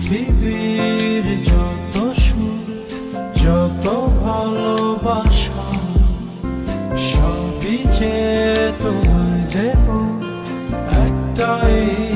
পৃথিবীর যত সুখ, যত ভালোবাসা, সবই যে তোমায় দেব একটাই